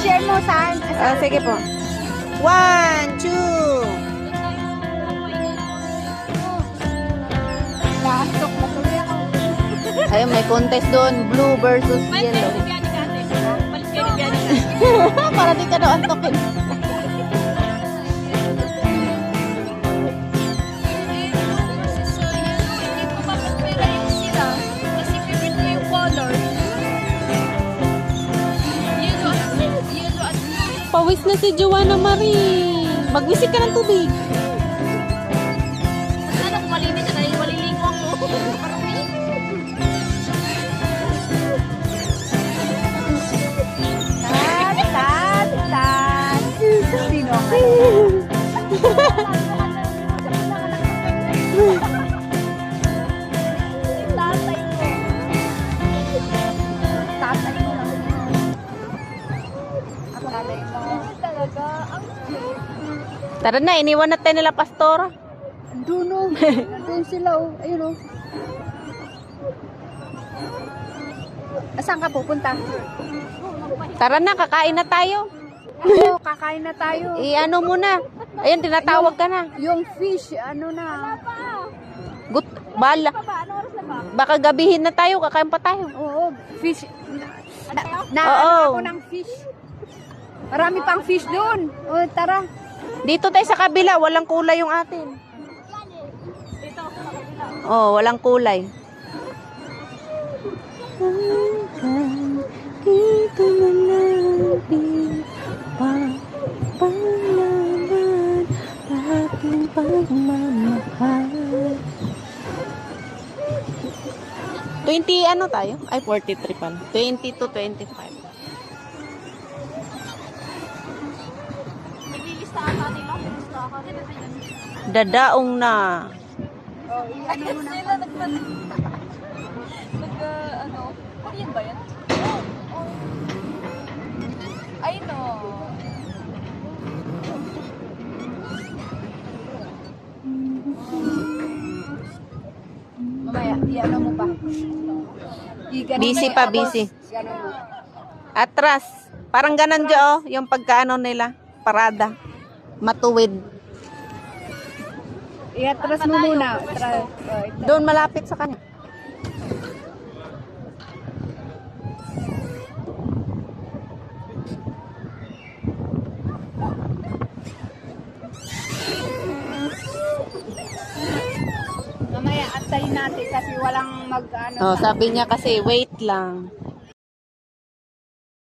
I-share mo saan? Sige po. 1, 2. Naantok na tuloy ako. Ayun, may contest doon. Blue versus yellow. Para di ka daw antokin. Pawis na si Joanna Marie. Magwisit ka ng tubig. Sana kung malinis ka dahil maliligo ako. Tan. Sino ang tatay ko. Tatay ko lang. Ako tatay mo. Talaga. Tara na, iniwan natin nila pastora. Doon o. Doon sila o. Ayun o. Saan ka pupunta? Tara na, kakain na tayo. Oo, kakain na tayo. Ano muna. Ayun, tinatawag ka na. Yung fish, ano na. Bala. Baka gabihin na tayo, kakain pa tayo. Oo, fish. Oo. Ano ako ng fish. Marami pang fish doon. O, tara. Dito tayo sa kabila, walang kulay yung atin. Oh, walang kulay. Dito na natin papalaman ating pagmamahal. 20 ano tayo? Ay, 43 pala. 20 to 25. Dadaong na. Oh, iyan mo na. Korean ba yan? Ay, no. Mamaya, iyan mo pa. Busy pa, busy. Ganon mo. Atras. Parang ganon dyan, yung pagkaano nila. Parada. Matuwid. Iatras mo muna. Doon malapit sa kanya. Mamaya, antayin natin kasi walang mag-ano. Oh, sabi niya kasi wait lang.